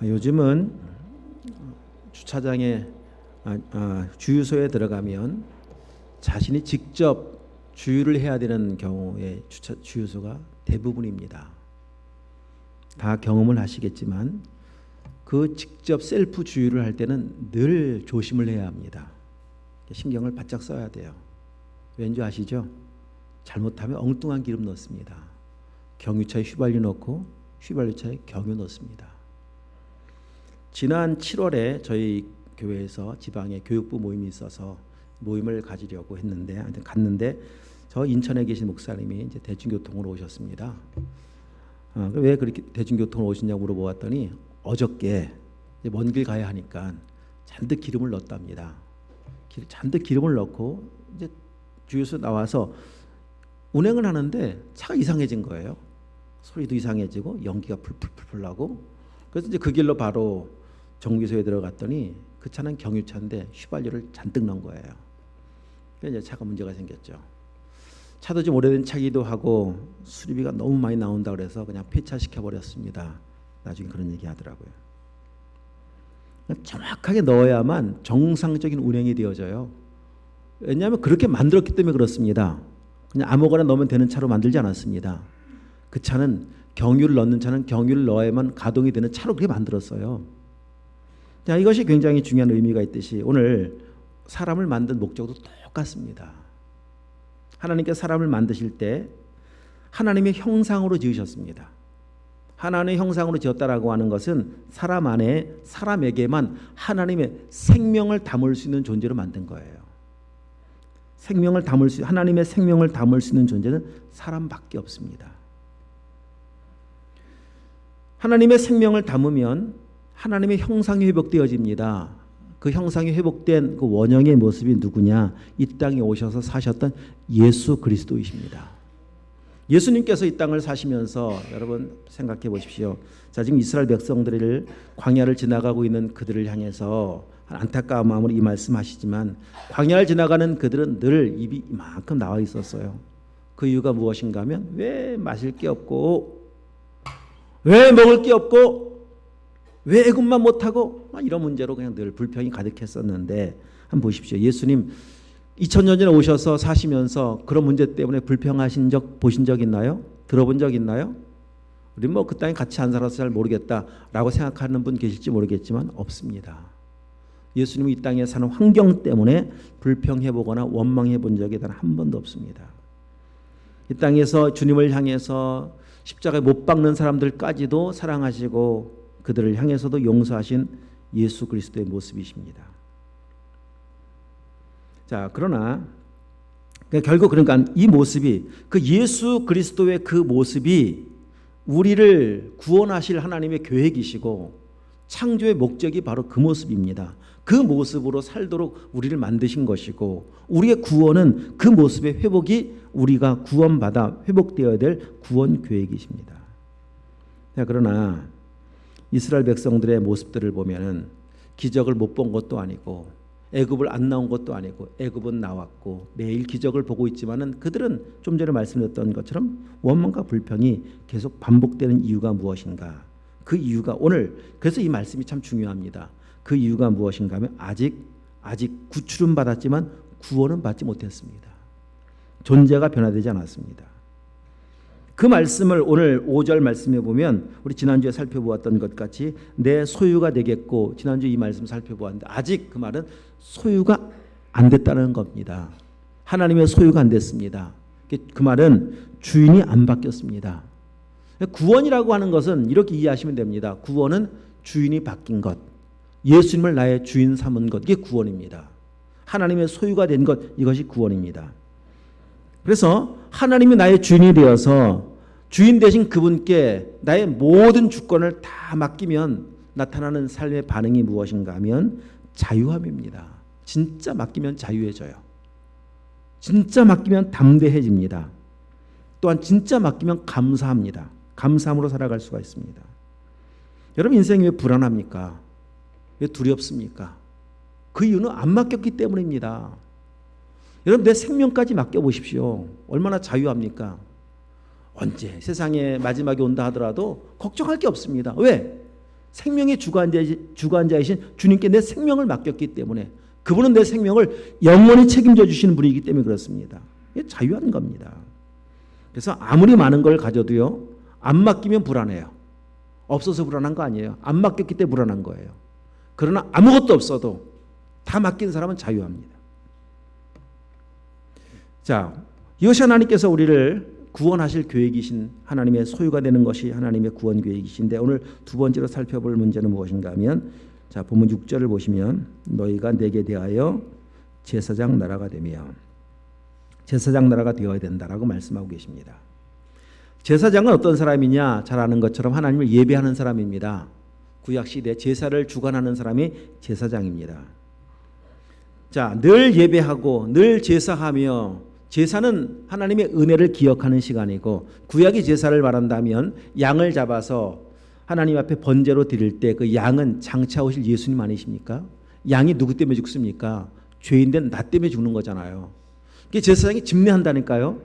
요즘은 주차장에 주유소에 들어가면 자신이 직접 주유를 해야 되는 경우에 주유소가 대부분입니다. 다 경험을 하시겠지만 그 직접 셀프 주유를 할 때는 늘 조심을 해야 합니다. 신경을 바짝 써야 돼요. 왠지 아시죠? 잘못하면 엉뚱한 기름 넣습니다. 경유차에 휘발유 넣고 휘발유차에 경유 넣습니다. 지난 7월에 저희 교회에서 지방에 교육부 모임이 있어서 모임을 가지려고 했는데 갔는데 저 인천에 계신 목사님이 이제 대중교통으로 오셨습니다. 왜 그렇게 대중교통으로 오시냐고 물어보았더니 어저께 먼 길 가야 하니까 잔뜩 기름을 넣었답니다. 잔뜩 기름을 넣고 이제 주유소 나와서 운행을 하는데 차가 이상해진 거예요. 소리도 이상해지고 연기가 풀풀풀 나고. 그래서 이제 그 길로 바로 정비소에 들어갔더니 그 차는 경유차인데 휘발유를 잔뜩 넣은 거예요. 그래서 이제 차가 문제가 생겼죠. 차도 좀 오래된 차기도 하고 수리비가 너무 많이 나온다 그래서 그냥 폐차시켜 버렸습니다. 나중에 그런 얘기 하더라고요. 정확하게 넣어야만 정상적인 운행이 되어져요. 왜냐하면 그렇게 만들었기 때문에 그렇습니다. 그냥 아무거나 넣으면 되는 차로 만들지 않았습니다. 그 차는 경유를 넣는 차는 경유를 넣어야만 가동이 되는 차로 그렇게 만들었어요. 자, 이것이 굉장히 중요한 의미가 있듯이 오늘 사람을 만든 목적도 똑같습니다. 하나님께서 사람을 만드실 때 하나님의 형상으로 지으셨습니다. 하나님의 형상으로 지었다라고 하는 것은 사람 안에 사람에게만 하나님의 생명을 담을 수 있는 존재로 만든 거예요. 하나님의 생명을 담을 수 있는 존재는 사람밖에 없습니다. 하나님의 생명을 담으면 하나님의 형상이 회복되어집니다. 그 형상이 회복된 그 원형의 모습이 누구냐? 이 땅에 오셔서 사셨던 예수 그리스도이십니다. 예수님께서 이 땅을 사시면서 여러분 생각해 보십시오. 자, 지금 이스라엘 백성들을 광야를 지나가고 있는 그들을 향해서 안타까운 마음으로 이 말씀하시지만 광야를 지나가는 그들은 늘 입이 이만큼 나와 있었어요. 그 이유가 무엇인가 하면 왜 마실 게 없고 왜 먹을 게 없고 왜 애굽만 못하고 이런 문제로 그냥 늘 불평이 가득했었는데 한번 보십시오. 예수님 2000년 전에 오셔서 사시면서 그런 문제 때문에 불평하신 적 보신 적 있나요? 들어본 적 있나요? 우리 뭐 그 땅에 같이 안 살아서 잘 모르겠다라고 생각하는 분 계실지 모르겠지만 없습니다. 예수님이 이 땅에 사는 환경 때문에 불평해보거나 원망해본 적이 단 한 번도 없습니다. 이 땅에서 주님을 향해서 십자가에 못 박는 사람들까지도 사랑하시고 그들을 향해서도 용서하신 예수 그리스도의 모습이십니다. 자, 그러나 결국 그러니까 이 모습이 그 예수 그리스도의 그 모습이 우리를 구원하실 하나님의 계획이시고 창조의 목적이 바로 그 모습입니다. 그 모습으로 살도록 우리를 만드신 것이고 우리의 구원은 그 모습의 회복이 우리가 구원받아 회복되어야 될 구원 계획이십니다. 자, 그러나 이스라엘 백성들의 모습들을 보면은 기적을 못 본 것도 아니고 애굽을 안 나온 것도 아니고 애굽은 나왔고 매일 기적을 보고 있지만은 그들은 좀 전에 말씀드렸던 것처럼 원망과 불평이 계속 반복되는 이유가 무엇인가? 그 이유가 오늘 그래서 이 말씀이 참 중요합니다. 그 이유가 무엇인가 하면 아직 구출은 받았지만 구원은 받지 못했습니다. 존재가 변화되지 않았습니다. 그 말씀을 오늘 5절 말씀에 보면 우리 지난주에 살펴보았던 것 같이 내 소유가 되겠고 지난주 이 말씀 살펴보았는데 아직 그 말은 소유가 안 됐다는 겁니다. 하나님의 소유가 안 됐습니다. 그 말은 주인이 안 바뀌었습니다. 구원이라고 하는 것은 이렇게 이해하시면 됩니다. 구원은 주인이 바뀐 것, 예수님을 나의 주인 삼은 것, 이게 구원입니다. 하나님의 소유가 된 것, 이것이 구원입니다. 그래서 하나님이 나의 주인이 되어서 주인 되신 그분께 나의 모든 주권을 다 맡기면 나타나는 삶의 반응이 무엇인가 하면 자유함입니다. 진짜 맡기면 자유해져요. 진짜 맡기면 담대해집니다. 또한 진짜 맡기면 감사합니다. 감사함으로 살아갈 수가 있습니다. 여러분 인생이 왜 불안합니까? 왜 두렵습니까? 그 이유는 안 맡겼기 때문입니다. 여러분 내 생명까지 맡겨보십시오. 얼마나 자유합니까? 언제 세상의 마지막이 온다 하더라도 걱정할 게 없습니다. 왜? 생명의 주관자이신 주님께 내 생명을 맡겼기 때문에 그분은 내 생명을 영원히 책임져 주시는 분이기 때문에 그렇습니다. 이게 자유한 겁니다. 그래서 아무리 많은 걸 가져도요, 안 맡기면 불안해요. 없어서 불안한 거 아니에요. 안 맡겼기 때문에 불안한 거예요. 그러나 아무것도 없어도 다 맡긴 사람은 자유합니다. 자, 이것이 하나님께서 우리를 구원하실 계획이신 하나님의 소유가 되는 것이 하나님의 구원 계획이신데, 오늘 두 번째로 살펴볼 문제는 무엇인가 하면, 자, 본문 6절을 보시면 너희가 내게 대하여 제사장 나라가 되며, 제사장 나라가 되어야 된다라고 말씀하고 계십니다. 제사장은 어떤 사람이냐? 잘 아는 것처럼 하나님을 예배하는 사람입니다. 구약시대 제사를 주관하는 사람이 제사장입니다. 자, 늘 예배하고 늘 제사하며, 제사는 하나님의 은혜를 기억하는 시간이고, 구약의 제사를 말한다면 양을 잡아서 하나님 앞에 번제로 드릴 때 그 양은 장차 오실 예수님 아니십니까? 양이 누구 때문에 죽습니까? 죄인된 나 때문에 죽는 거잖아요. 그게 제사장이 집례한다니까요.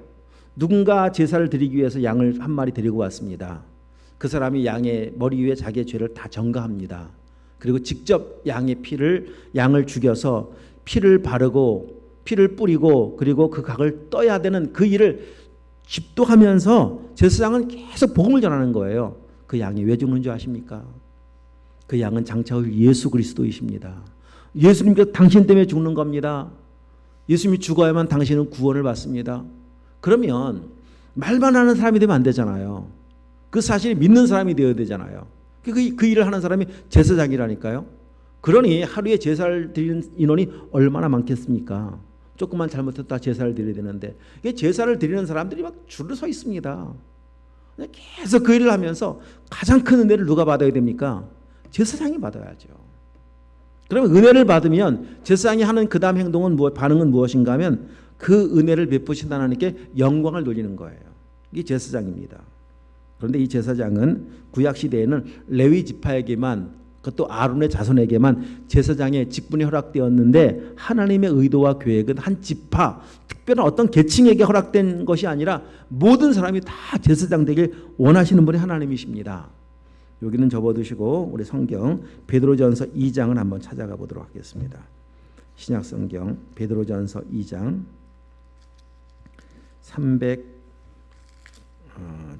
누군가 제사를 드리기 위해서 양을 한 마리 데리고 왔습니다. 그 사람이 양의 머리 위에 자기의 죄를 다 전가합니다. 그리고 직접 양을 죽여서 피를 바르고 피를 뿌리고 그리고 그 각을 떠야 되는 그 일을 집도하면서 제사장은 계속 복음을 전하는 거예요. 그 양이 왜 죽는 줄 아십니까? 그 양은 장차 올 예수 그리스도이십니다. 예수님께서 당신 때문에 죽는 겁니다. 예수님이 죽어야만 당신은 구원을 받습니다. 그러면 말만 하는 사람이 되면 안 되잖아요. 그 사실을 믿는 사람이 되어야 되잖아요. 그 일을 하는 사람이 제사장이라니까요. 그러니 하루에 제사를 드리는 인원이 얼마나 많겠습니까? 조금만 잘못했다 제사를 드려야 되는데, 제사를 드리는 사람들이 막 줄을 서 있습니다. 계속 그 일을 하면서 가장 큰 은혜를 누가 받아야 됩니까? 제사장이 받아야죠. 그러면 은혜를 받으면 제사장이 하는 그 다음 행동은 반응은 무엇인가 하면 그 은혜를 베푸신 하나님께 영광을 돌리는 거예요. 이게 제사장입니다. 그런데 이 제사장은 구약시대에는 레위 지파에게만, 그것도 아론의 자손에게만 제사장의 직분이 허락되었는데, 하나님의 의도와 계획은 한 지파, 특별한 어떤 계층에게 허락된 것이 아니라 모든 사람이 다 제사장 되길 원하시는 분이 하나님이십니다. 여기는 접어두시고 우리 성경 베드로전서 2장을 한번 찾아가 보도록 하겠습니다. 신약성경 베드로전서 2장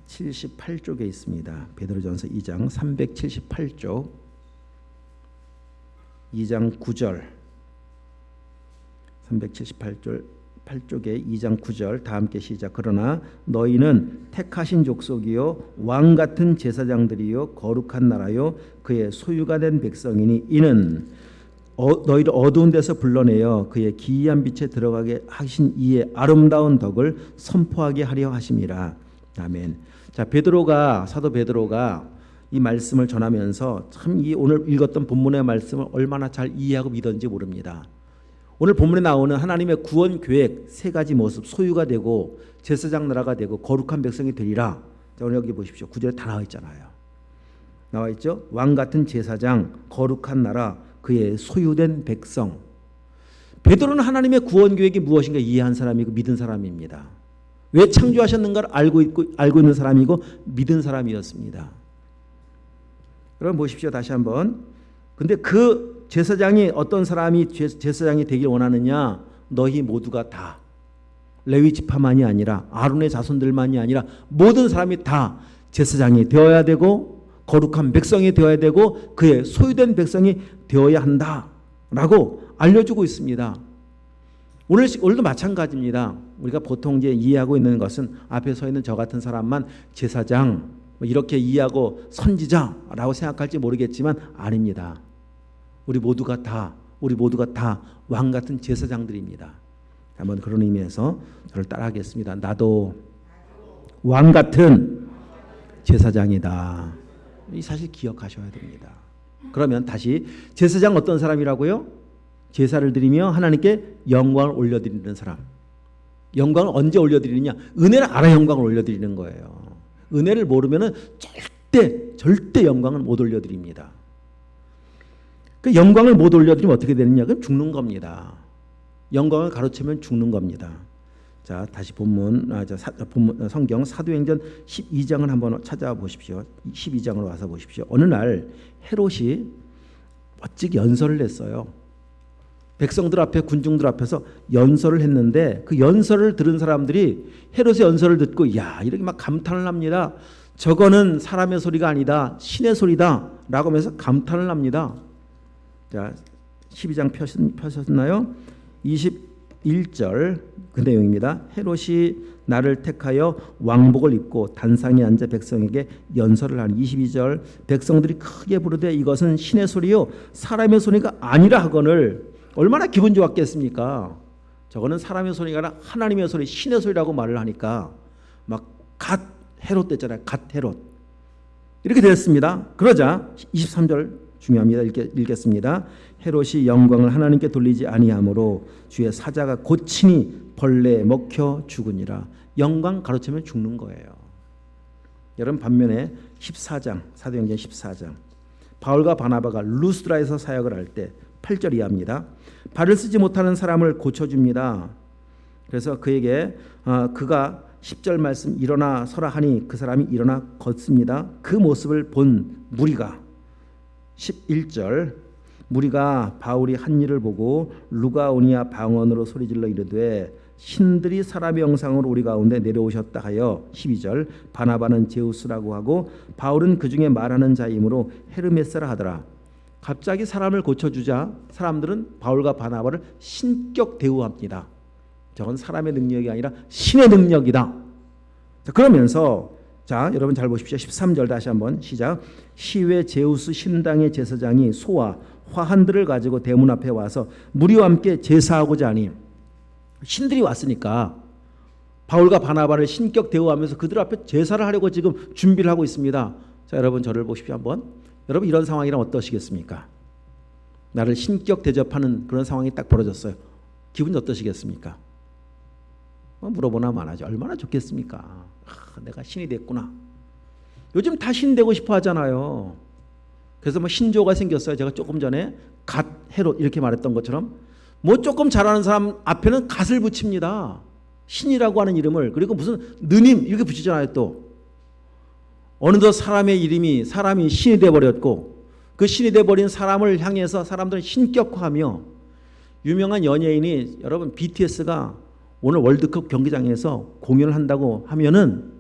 378쪽에 있습니다. 베드로전서 2장 378쪽 2장 9절 378쪽에 2장 9절 다 함께 시작. 그러나 너희는 택하신 족속이요 왕같은 제사장들이요 거룩한 나라요 그의 소유가 된 백성이니, 이는 너희를 어두운 데서 불러내어 그의 기이한 빛에 들어가게 하신 이의 아름다운 덕을 선포하게 하려 하심이라. 아멘. 자, 사도 베드로가 이 말씀을 전하면서 참 이 오늘 읽었던 본문의 말씀을 얼마나 잘 이해하고 믿었는지 모릅니다. 오늘 본문에 나오는 하나님의 구원 계획 세 가지 모습, 소유가 되고 제사장 나라가 되고 거룩한 백성이 되리라. 자, 오늘 여기 보십시오. 9절에 다 나와 있잖아요. 나와 있죠? 왕 같은 제사장, 거룩한 나라, 그의 소유된 백성. 베드로는 하나님의 구원 계획이 무엇인가 이해한 사람이고 믿은 사람입니다. 왜 창조하셨는가를 알고 있는 사람이고 믿은 사람이었습니다. 여러분 보십시오. 다시 한번. 근데 그 제사장이 어떤 사람이 제사장이 되길 원하느냐? 너희 모두가 다, 레위 지파만이 아니라 아론의 자손들만이 아니라 모든 사람이 다 제사장이 되어야 되고 거룩한 백성이 되어야 되고 그의 소유된 백성이 되어야 한다라고 알려주고 있습니다. 오늘도 마찬가지입니다. 우리가 보통 이제 이해하고 있는 것은 앞에 서 있는 저 같은 사람만 제사장 이렇게 이해하고 선지자라고 생각할지 모르겠지만 아닙니다. 우리 모두가 다 왕 같은 제사장들입니다. 한번 그런 의미에서 저를 따라하겠습니다. 나도 왕 같은 제사장이다. 이 사실 기억하셔야 됩니다. 그러면 다시, 제사장 어떤 사람이라고요? 제사를 드리며 하나님께 영광을 올려드리는 사람. 영광을 언제 올려드리느냐? 은혜를 알아 영광을 올려드리는 거예요. 은혜를 모르면 절대 영광을 못 올려드립니다. 그 영광을 못 올려드리면 어떻게 되느냐? 그럼 죽는 겁니다. 영광을 가로채면 죽는 겁니다. 자, 다시 본문, 본문 성경 사도행전 12장을 한번 찾아보십시오. 12장으로 와서 보십시오. 어느 날 헤롯이 멋지게 연설을 했어요. 백성들 앞에, 군중들 앞에서 연설을 했는데 그 연설을 들은 사람들이 헤롯의 연설을 듣고 야, 이렇게 막 감탄을 합니다. 저거는 사람의 소리가 아니다, 신의 소리다 라고 하면서 감탄을 합니다. 자, 12장 펴셨나요? 21절 그 내용입니다. 헤롯이 나를 택하여 왕복을 입고 단상에 앉아 백성에게 연설을 하니 22절 백성들이 크게 부르되 이것은 신의 소리요 사람의 소리가 아니라 하거늘. 얼마나 기분 좋았겠습니까? 저거는 사람의 소리가 아니라 하나님의 소리, 신의 소리라고 말을 하니까 막 갓 헤롯 됐잖아요. 갓 헤롯. 이렇게 되었습니다. 그러자 23절 중요합니다. 읽겠습니다. 헤롯이 영광을 하나님께 돌리지 아니하므로 주의 사자가 고치니 벌레에 먹혀 죽으니라. 영광 가로채면 죽는 거예요. 여러분 반면에 14장 사도행전 14장 바울과 바나바가 루스드라에서 사역을 할 때 8절 이하입니다. 발을 쓰지 못하는 사람을 고쳐줍니다. 그래서 그에게 그가 10절 말씀 일어나 서라 하니 그 사람이 일어나 걷습니다. 그 모습을 본 무리가 11절 무리가 바울이 한 일을 보고 루가오니아 방언으로 소리질러 이르되 신들이 사람의 형상으로 우리 가운데 내려오셨다 하여 12절 바나바는 제우스라고 하고 바울은 그 중에 말하는 자이므로 헤르메스라 하더라. 갑자기 사람을 고쳐주자 사람들은 바울과 바나바를 신격 대우합니다. 저건 사람의 능력이 아니라 신의 능력이다. 자, 그러면서 자 여러분 잘 보십시오. 13절 다시 한번 시작. 시외 제우스 신당의 제사장이 소와 화환들을 가지고 대문 앞에 와서 무리와 함께 제사하고자 하니 신들이 왔으니까 바울과 바나바를 신격 대우하면서 그들 앞에 제사를 하려고 지금 준비를 하고 있습니다. 자 여러분 저를 보십시오 한번. 여러분 이런 상황이란 어떠시겠습니까? 나를 신격 대접하는 그런 상황이 딱 벌어졌어요. 기분이 어떠시겠습니까? 물어보나 마나죠. 얼마나 좋겠습니까? 내가 신이 됐구나. 요즘 다 신 되고 싶어 하잖아요. 그래서 뭐 신조가 생겼어요. 제가 조금 전에 갓 헤롯 이렇게 말했던 것처럼 뭐 조금 잘하는 사람 앞에는 갓을 붙입니다. 신이라고 하는 이름을. 그리고 무슨 느님 이렇게 붙이잖아요. 또 어느덧 사람의 이름이 사람이 신이 돼버렸고 그 신이 돼버린 사람을 향해서 사람들은 신격화하며 유명한 연예인이 여러분 BTS가 오늘 월드컵 경기장에서 공연을 한다고 하면은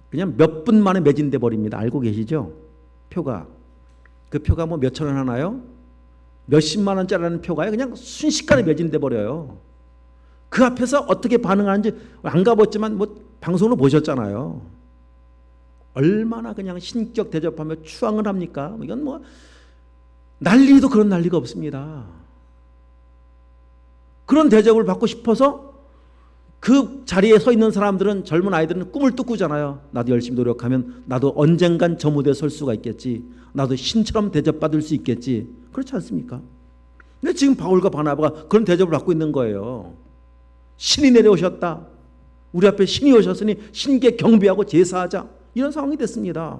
그냥 몇 분 만에 매진돼 버립니다. 알고 계시죠? 표가 그 표가 뭐 몇천 원 하나요? 몇십만 원짜리라는 표가 그냥 순식간에 매진돼 버려요. 그 앞에서 어떻게 반응하는지 안 가봤지만 뭐 방송으로 보셨잖아요. 얼마나 그냥 신격 대접하며 추앙을 합니까? 이건 뭐 난리도 그런 난리가 없습니다. 그런 대접을 받고 싶어서 그 자리에 서 있는 사람들은 젊은 아이들은 꿈을 또 꾸잖아요. 나도 열심히 노력하면 나도 언젠간 저 무대에 설 수가 있겠지. 나도 신처럼 대접받을 수 있겠지. 그렇지 않습니까? 근데 지금 바울과 바나바가 그런 대접을 받고 있는 거예요. 신이 내려오셨다. 우리 앞에 신이 오셨으니 신께 경배하고 제사하자. 이런 상황이 됐습니다.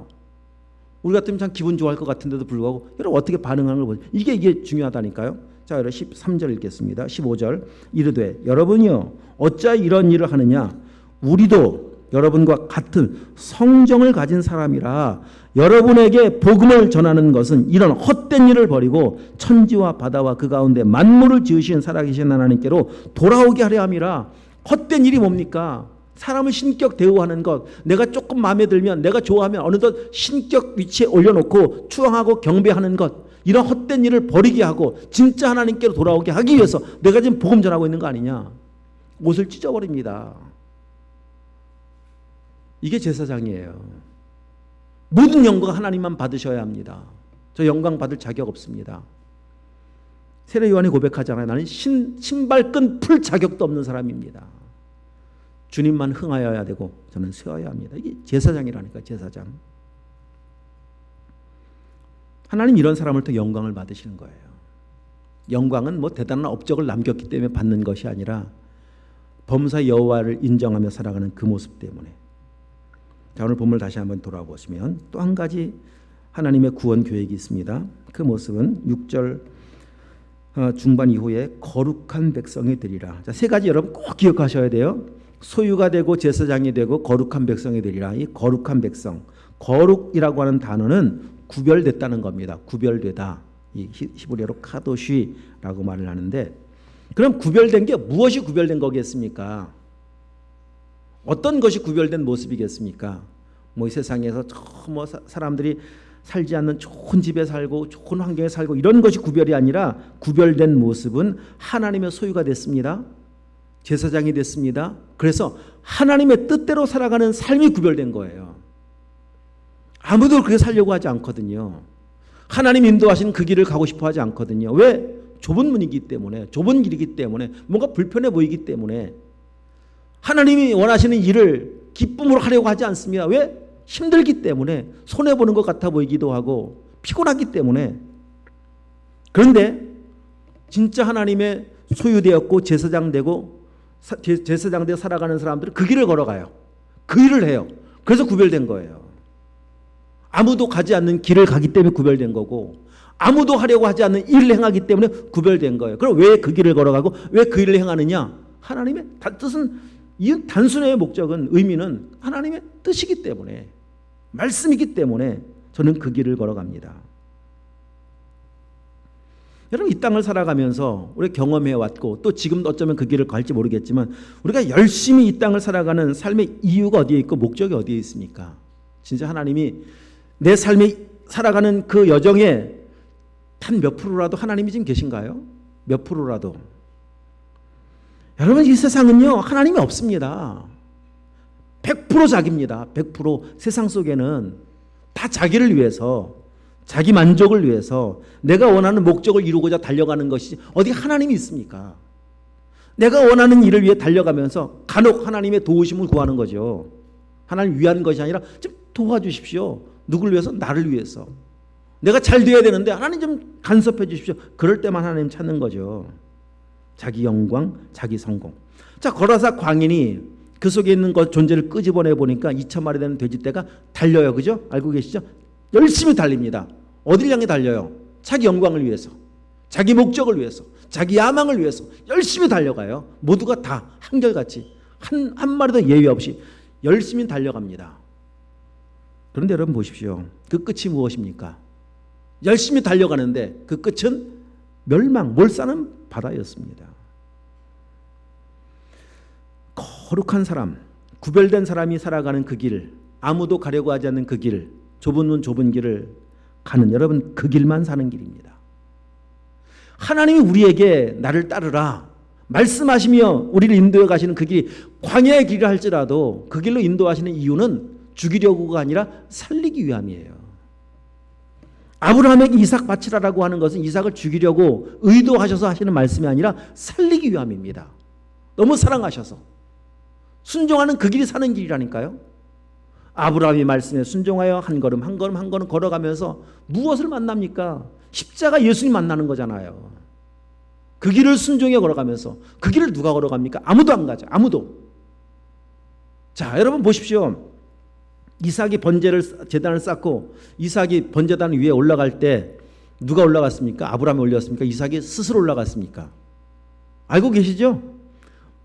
우리 같으면 참 기분 좋아할 것 같은데도 불구하고 여러분 어떻게 반응하는 걸 보세요. 이게 중요하다니까요. 자, 여러분 13절 읽겠습니다. 15절 이르되 여러분이요 어찌 이런 일을 하느냐 우리도 여러분과 같은 성정을 가진 사람이라 여러분에게 복음을 전하는 것은 이런 헛된 일을 버리고 천지와 바다와 그 가운데 만물을 지으신 살아계신 하나님께로 돌아오게 하려 함이라. 헛된 일이 뭡니까? 사람을 신격 대우하는 것, 내가 조금 마음에 들면 내가 좋아하면 어느덧 신격 위치에 올려놓고 추앙하고 경배하는 것, 이런 헛된 일을 버리게 하고 진짜 하나님께로 돌아오게 하기 위해서 내가 지금 복음 전하고 있는 거 아니냐. 옷을 찢어버립니다. 이게 제사장이에요. 모든 영광 하나님만 받으셔야 합니다. 저 영광 받을 자격 없습니다. 세례 요한이 고백하잖아요. 나는 신발끈 풀 자격도 없는 사람입니다. 주님만 흥하여야 되고 저는 세워야 합니다. 이게 제사장이라니까. 제사장. 하나님 이런 사람을 더 영광을 받으시는 거예요. 영광은 뭐 대단한 업적을 남겼기 때문에 받는 것이 아니라 범사 여호와를 인정하며 살아가는 그 모습 때문에. 자, 오늘 본문을 다시 한번 돌아보시면 또 한 가지 하나님의 구원 계획이 있습니다. 그 모습은 6절 중반 이후에 거룩한 백성이 되리라. 자, 세 가지 여러분 꼭 기억하셔야 돼요. 소유가 되고 제사장이 되고 거룩한 백성이 되리라. 이 거룩한 백성, 거룩이라고 하는 단어는 구별됐다는 겁니다. 구별되다. 이 히브리어로 카도시라고 말을 하는데, 그럼 구별된 게 무엇이 구별된 거겠습니까? 어떤 것이 구별된 모습이겠습니까? 뭐 이 세상에서 뭐 사람들이 살지 않는 좋은 집에 살고 좋은 환경에 살고 이런 것이 구별이 아니라, 구별된 모습은 하나님의 소유가 됐습니다. 제사장이 됐습니다. 그래서 하나님의 뜻대로 살아가는 삶이 구별된 거예요. 아무도 그렇게 살려고 하지 않거든요. 하나님 인도하시는 그 길을 가고 싶어 하지 않거든요. 왜? 좁은 문이기 때문에, 좁은 길이기 때문에, 뭔가 불편해 보이기 때문에. 하나님이 원하시는 일을 기쁨으로 하려고 하지 않습니다. 왜? 힘들기 때문에, 손해보는 것 같아 보이기도 하고 피곤하기 때문에. 그런데 진짜 하나님의 소유되었고 제사장 되고 제사장 되어 살아가는 사람들은 그 길을 걸어가요. 그 일을 해요. 그래서 구별된 거예요. 아무도 가지 않는 길을 가기 때문에 구별된 거고, 아무도 하려고 하지 않는 일을 행하기 때문에 구별된 거예요. 그럼 왜 그 길을 걸어가고 왜 그 일을 행하느냐? 하나님의 뜻은, 이 단순의 목적은, 의미는 하나님의 뜻이기 때문에, 말씀이기 때문에 저는 그 길을 걸어갑니다. 여러분, 이 땅을 살아가면서 우리가 경험해 왔고 또 지금 어쩌면 그 길을 갈지 모르겠지만, 우리가 열심히 이 땅을 살아가는 삶의 이유가 어디에 있고 목적이 어디에 있습니까? 진짜 하나님이 내 삶에 살아가는 그 여정에 단 몇 프로라도 하나님이 지금 계신가요? 몇 프로라도. 여러분, 이 세상은요 하나님이 없습니다. 100% 자기입니다. 100%. 세상 속에는 다 자기를 위해서, 자기 만족을 위해서, 내가 원하는 목적을 이루고자 달려가는 것이지 어디 하나님이 있습니까? 내가 원하는 일을 위해 달려가면서 간혹 하나님의 도우심을 구하는 거죠. 하나님 위한 것이 아니라 좀 도와주십시오. 누구를 위해서? 나를 위해서. 내가 잘 돼야 되는데 하나님 좀 간섭해 주십시오. 그럴 때만 하나님 찾는 거죠. 자기 영광, 자기 성공. 자, 거라사 광인이 그 속에 있는 것 존재를 끄집어내 보니까 2,000마리 되는 돼지떼가 달려요. 그죠? 알고 계시죠? 열심히 달립니다. 어딜 향해 달려요? 자기 영광을 위해서, 자기 목적을 위해서, 자기 야망을 위해서 열심히 달려가요. 모두가 다 한결같이 한 마리도 예외 없이 열심히 달려갑니다. 그런데 여러분 보십시오. 그 끝이 무엇입니까? 열심히 달려가는데 그 끝은 멸망, 몰사는 바다였습니다. 거룩한 사람, 구별된 사람이 살아가는 그 길, 아무도 가려고 하지 않는 그 길, 좁은 문 좁은 길을 가는, 여러분 그 길만 사는 길입니다. 하나님이 우리에게 나를 따르라 말씀하시며 우리를 인도해 가시는 그 길이 광야의 길을 할지라도 그 길로 인도하시는 이유는 죽이려고가 아니라 살리기 위함이에요. 아브라함에게 이삭 바치라라고 하는 것은 이삭을 죽이려고 의도하셔서 하시는 말씀이 아니라 살리기 위함입니다. 너무 사랑하셔서 순종하는 그 길이 사는 길이라니까요. 아브라함이 말씀에 순종하여 한 걸음 한 걸음 한 걸음 걸어가면서 무엇을 만납니까? 십자가 예수님 만나는 거잖아요. 그 길을 순종해 걸어가면서, 그 길을 누가 걸어갑니까? 아무도 안 가죠. 아무도. 자, 여러분 보십시오. 이삭이 제단을 쌓고 이삭이 번제단 위에 올라갈 때 누가 올라갔습니까? 아브라함이 올렸습니까? 이삭이 스스로 올라갔습니까? 알고 계시죠?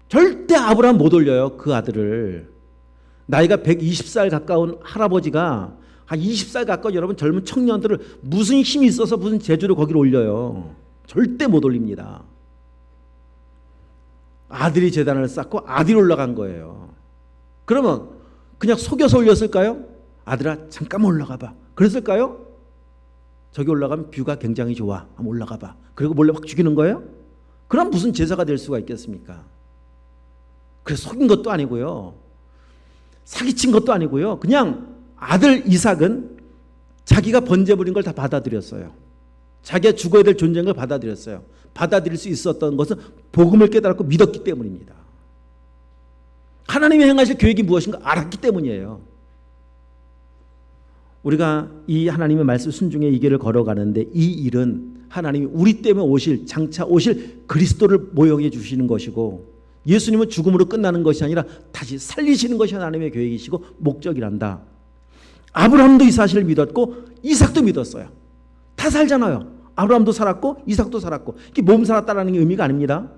절대 아브라함 못 올려요. 그 아들을. 나이가 120살 가까운 할아버지가 한 20살 가까운 여러분 젊은 청년들을 무슨 힘이 있어서 무슨 재주로 거기를 올려요. 절대 못 올립니다. 아들이 제단을 쌓고 아들이 올라간 거예요. 그러면 그냥 속여서 올렸을까요? 아들아 잠깐만 올라가 봐. 그랬을까요? 저기 올라가면 뷰가 굉장히 좋아. 한번 올라가 봐. 그리고 몰래 확 죽이는 거예요? 그럼 무슨 제사가 될 수가 있겠습니까? 그래서 속인 것도 아니고요. 사기친 것도 아니고요. 그냥 아들 이삭은 자기가 번제 부린 걸 다 받아들였어요. 자기가 죽어야 될 존재인 걸 받아들였어요. 받아들일 수 있었던 것은 복음을 깨달았고 믿었기 때문입니다. 하나님이 행하실 계획이 무엇인가 알았기 때문이에요. 우리가 이 하나님의 말씀 순종의 이 길을 걸어가는데 이 일은 하나님이 우리 때문에 장차 오실 그리스도를 모형해 주시는 것이고, 예수님은 죽음으로 끝나는 것이 아니라 다시 살리시는 것이 하나님의 계획이시고 목적이란다. 아브라함도 이 사실을 믿었고 이삭도 믿었어요. 다 살잖아요. 아브라함도 살았고 이삭도 살았고. 이게 몸 살았다라는 게 의미가 아닙니다.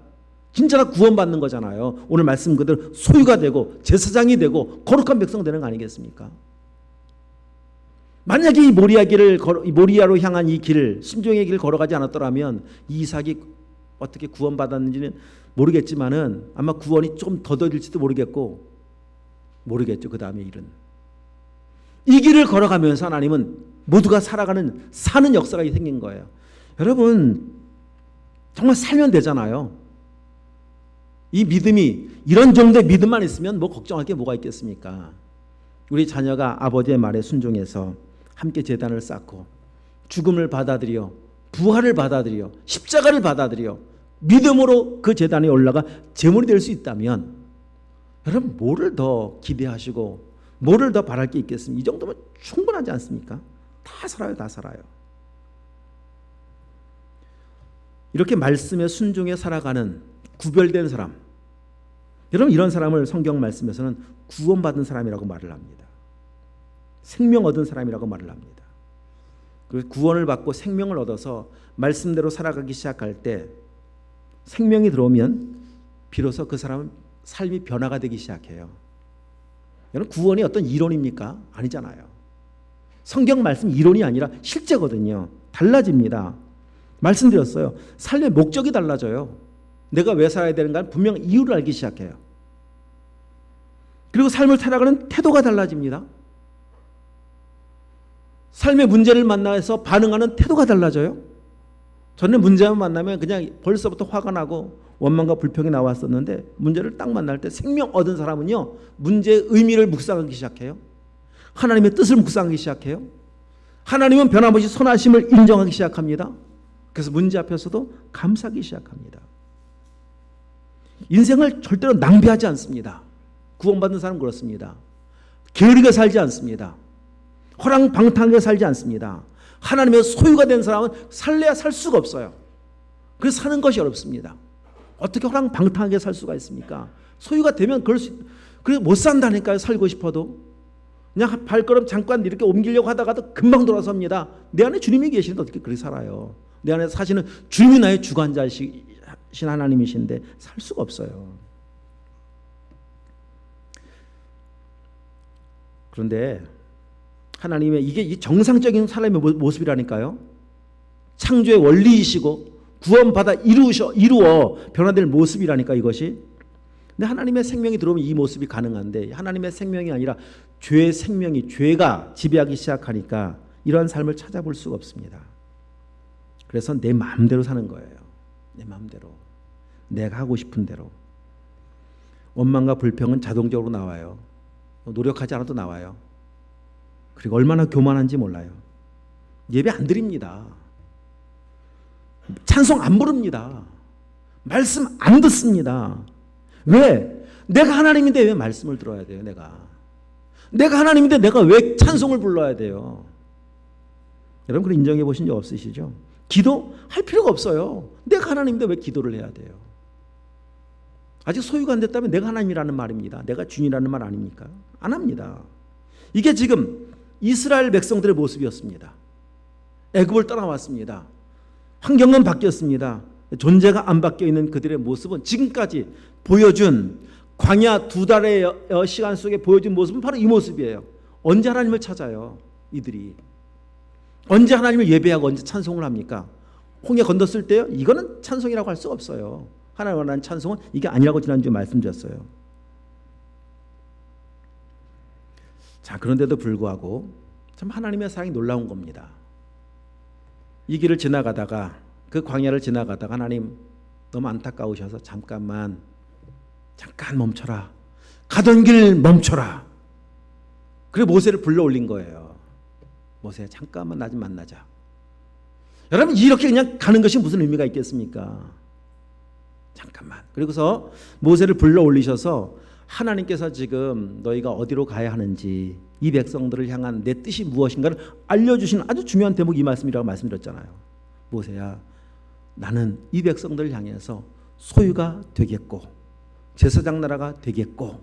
진짜로 구원받는 거잖아요. 오늘 말씀 그대로 소유가 되고 제사장이 되고 거룩한 백성 되는 거 아니겠습니까? 만약에 이 모리아로 향한 이 길, 순종의 길을 걸어가지 않았더라면 이삭이 어떻게 구원받았는지는 모르겠지만은 아마 구원이 좀 더뎌질지도 모르겠죠. 그 다음에 일은. 이 길을 걸어가면서 하나님은 모두가 사는 역사가 생긴 거예요. 여러분, 정말 살면 되잖아요. 이 믿음이, 이런 정도의 믿음만 있으면 뭐 걱정할 게 뭐가 있겠습니까? 우리 자녀가 아버지의 말에 순종해서 함께 제단을 쌓고 죽음을 받아들여 부활을 받아들여 십자가를 받아들여 믿음으로 그 제단에 올라가 제물이 될 수 있다면 여러분, 뭐를 더 기대하시고 뭐를 더 바랄 게 있겠습니까? 이 정도면 충분하지 않습니까? 다 살아요. 이렇게 말씀에 순종해 살아가는 구별된 사람, 여러분, 이런 사람을 성경 말씀에서는 구원받은 사람이라고 말을 합니다. 생명 얻은 사람이라고 말을 합니다. 그래서 구원을 받고 생명을 얻어서 말씀대로 살아가기 시작할 때 생명이 들어오면 비로소 그 사람은 삶이 변화가 되기 시작해요. 여러분, 구원이 어떤 이론입니까? 아니잖아요. 성경 말씀 이론이 아니라 실제거든요. 달라집니다. 말씀드렸어요. 삶의 목적이 달라져요. 내가 왜 살아야 되는가 분명 이유를 알기 시작해요. 그리고 삶을 살아가는 태도가 달라집니다. 삶의 문제를 만나서 반응하는 태도가 달라져요. 저는 문제만 만나면 그냥 벌써부터 화가 나고 원망과 불평이 나왔었는데 문제를 딱 만날 때 생명 얻은 사람은요, 문제의 의미를 묵상하기 시작해요. 하나님의 뜻을 묵상하기 시작해요. 하나님은 변함없이 선하심을 인정하기 시작합니다. 그래서 문제 앞에서도 감사하기 시작합니다. 인생을 절대로 낭비하지 않습니다. 구원받은 사람은 그렇습니다. 게으르게 살지 않습니다. 허랑방탕하게 살지 않습니다. 하나님의 소유가 된 사람은 살래야 살 수가 없어요. 그래서 사는 것이 어렵습니다. 어떻게 허랑방탕하게 살 수가 있습니까? 소유가 되면 그래서 못 산다니까요. 살고 싶어도. 그냥 발걸음 잠깐 이렇게 옮기려고 하다가도 금방 돌아섭니다. 내 안에 주님이 계시는데 어떻게 그렇게 살아요? 내 안에 사시는 주님이 나의 주관자이신 하나님이신데 살 수가 없어요. 그런데 하나님의 이게 정상적인 사람의 모습이라니까요. 창조의 원리이시고 구원받아 이루어 변화될 모습이라니까 이것이. 근데 하나님의 생명이 들어오면 이 모습이 가능한데 하나님의 생명이 아니라 죄의 생명이, 죄가 지배하기 시작하니까 이러한 삶을 찾아볼 수가 없습니다. 그래서 내 마음대로 사는 거예요. 내 마음대로. 내가 하고 싶은 대로. 원망과 불평은 자동적으로 나와요. 노력하지 않아도 나와요. 그리고 얼마나 교만한지 몰라요. 예배 안 드립니다. 찬송 안 부릅니다. 말씀 안 듣습니다. 왜? 내가 하나님인데 왜 말씀을 들어야 돼요? 내가 하나님인데 내가 왜 찬송을 불러야 돼요? 여러분, 그걸 인정해 보신 적 없으시죠? 기도할 필요가 없어요. 내가 하나님인데 왜 기도를 해야 돼요? 아직 소유가 안 됐다면 내가 하나님이라는 말입니다. 내가 주인이라는 말 아닙니까? 안 합니다. 이게 지금 이스라엘 백성들의 모습이었습니다. 애굽을 떠나왔습니다. 환경은 바뀌었습니다. 존재가 안 바뀌어 있는 그들의 모습은 지금까지 보여준 광야 2달의 시간 속에 보여준 모습은 바로 이 모습이에요. 언제 하나님을 찾아요? 이들이. 언제 하나님을 예배하고 언제 찬송을 합니까? 홍해 건넜을 때요? 이거는 찬송이라고 할 수 없어요. 하나님 원하는 찬송은 이게 아니라고 지난주에 말씀드렸어요. 자, 그런데도 불구하고 참 하나님의 사랑이 놀라운 겁니다. 이 길을 지나가다가, 그 광야를 지나가다가 하나님 너무 안타까우셔서 잠깐 멈춰라. 가던 길 멈춰라. 그리고 모세를 불러 올린 거예요. 모세야, 잠깐만 나 좀 만나자. 여러분, 이렇게 그냥 가는 것이 무슨 의미가 있겠습니까? 잠깐만. 그리고서 모세를 불러 올리셔서 하나님께서 지금 너희가 어디로 가야 하는지, 이 백성들을 향한 내 뜻이 무엇인가를 알려주시는 아주 중요한 대목이 이 말씀이라고 말씀드렸잖아요. 모세야, 나는 이 백성들을 향해서 소유가 되겠고 제사장 나라가 되겠고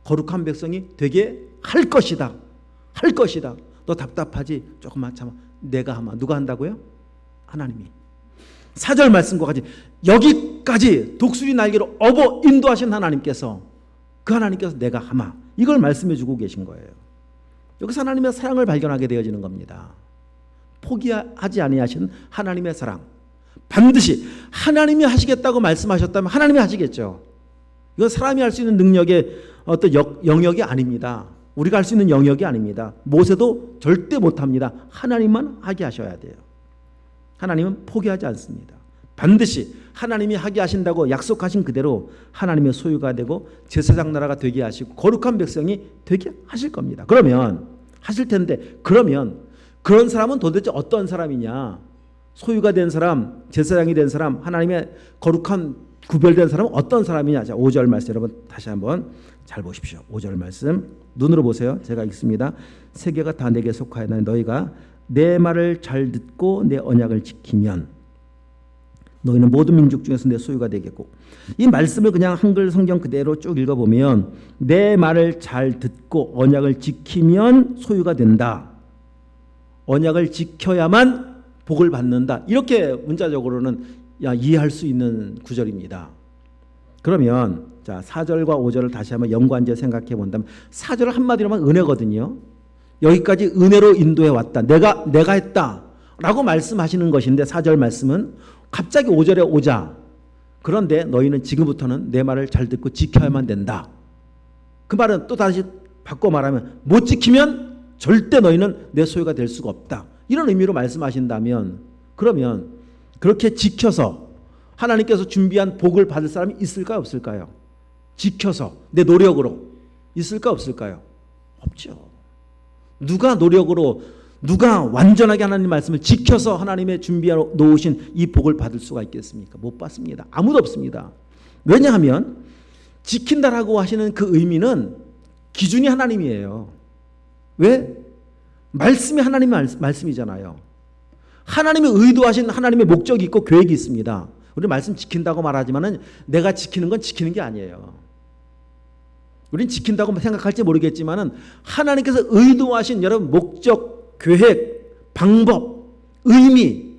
거룩한 백성이 되게 할 것이다. 너 답답하지? 조금만 참아. 내가 하마. 누가 한다고요? 하나님이. 4절 말씀과 같이 여기까지 독수리 날개로 업어 인도하신 하나님께서, 그 하나님께서 내가 하마, 이걸 말씀해 주고 계신 거예요. 여기서 하나님의 사랑을 발견하게 되어지는 겁니다. 포기하지 아니하신 하나님의 사랑. 반드시 하나님이 하시겠다고 말씀하셨다면 하나님이 하시겠죠. 이건 사람이 할 수 있는 능력의 어떤 영역이 아닙니다. 우리가 할 수 있는 영역이 아닙니다. 모세도 절대 못합니다. 하나님만 하게 하셔야 돼요. 하나님은 포기하지 않습니다. 반드시 하나님이 하게 하신다고 약속하신 그대로 하나님의 소유가 되고 제사장 나라가 되게 하시고 거룩한 백성이 되게 하실 겁니다. 그러면 하실 텐데, 그러면 그런 사람은 도대체 어떤 사람이냐? 소유가 된 사람, 제사장이 된 사람, 하나님의 거룩한 구별된 사람은 어떤 사람이냐? 자, 5절 말씀 여러분 다시 한번 잘 보십시오. 5절 말씀 눈으로 보세요. 제가 읽습니다. 세계가 다 내게 속하였나니 너희가 내 말을 잘 듣고 내 언약을 지키면 너희는 모든 민족 중에서 내 소유가 되겠고, 이 말씀을 그냥 한글 성경 그대로 쭉 읽어보면 내 말을 잘 듣고 언약을 지키면 소유가 된다. 언약을 지켜야만 복을 받는다. 이렇게 문자적으로는 이해할 수 있는 구절입니다. 그러면 자, 4절과 5절을 다시 한번 연관지어 생각해 본다면 4절을 한마디로 하면 은혜거든요. 여기까지 은혜로 인도해 왔다. 내가 했다 라고 말씀하시는 것인데, 4절 말씀은 갑자기 5절에 오자. 그런데 너희는 지금부터는 내 말을 잘 듣고 지켜야만 된다. 그 말은 또 다시 바꿔 말하면 못 지키면 절대 너희는 내 소유가 될 수가 없다. 이런 의미로 말씀하신다면, 그러면 그렇게 지켜서 하나님께서 준비한 복을 받을 사람이 있을까요, 없을까요? 지켜서 내 노력으로 있을까, 없을까요? 없죠. 누가 노력으로, 누가 완전하게 하나님 말씀을 지켜서 하나님의 준비해 놓으신 이 복을 받을 수가 있겠습니까? 못 받습니다. 아무도 없습니다. 왜냐하면 지킨다라고 하시는 그 의미는 기준이 하나님이에요. 왜? 말씀이 하나님의 말씀이잖아요. 하나님이 의도하신 하나님의 목적이 있고 계획이 있습니다. 우리 말씀 지킨다고 말하지만은 내가 지키는 건 지키는 게 아니에요. 우린 지킨다고 생각할지 모르겠지만은 하나님께서 의도하신 여러분 목적, 계획, 방법, 의미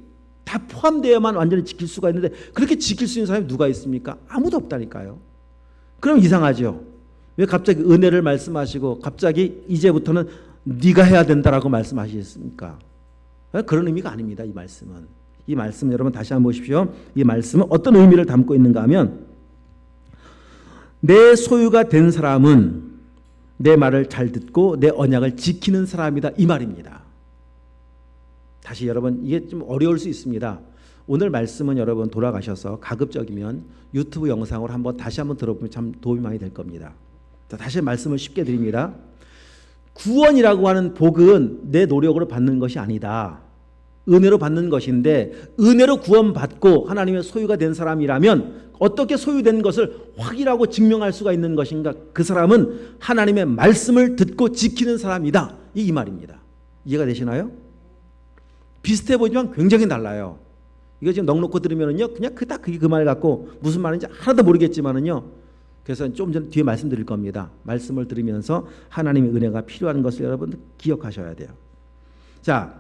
다 포함되어야만 완전히 지킬 수가 있는데, 그렇게 지킬 수 있는 사람이 누가 있습니까? 아무도 없다니까요. 그럼 이상하죠. 왜 갑자기 은혜를 말씀하시고 갑자기 이제부터는 네가 해야 된다라고 말씀하시겠습니까? 그런 의미가 아닙니다. 이 말씀은. 이 말씀 여러분 다시 한번 보십시오. 이 말씀은 어떤 의미를 담고 있는가 하면, 내 소유가 된 사람은 내 말을 잘 듣고 내 언약을 지키는 사람이다, 이 말입니다. 다시 여러분, 이게 좀 어려울 수 있습니다. 오늘 말씀은 여러분 돌아가셔서 가급적이면 유튜브 영상으로 다시 한번 들어보면 참 도움이 많이 될 겁니다. 자, 다시 말씀을 쉽게 드립니다. 구원이라고 하는 복은 내 노력으로 받는 것이 아니다. 은혜로 받는 것인데, 은혜로 구원받고 하나님의 소유가 된 사람이라면 어떻게 소유된 것을 확인하고 증명할 수가 있는 것인가? 그 사람은 하나님의 말씀을 듣고 지키는 사람이다, 이 말입니다. 이해가 되시나요? 비슷해 보지만 굉장히 달라요. 이거 지금 넉넉히 들으면은요, 그냥 그게 그 말 같고 무슨 말인지 하나도 모르겠지만은요, 그래서 좀 전 뒤에 말씀드릴 겁니다. 말씀을 들으면서 하나님의 은혜가 필요한 것을 여러분 기억하셔야 돼요. 자,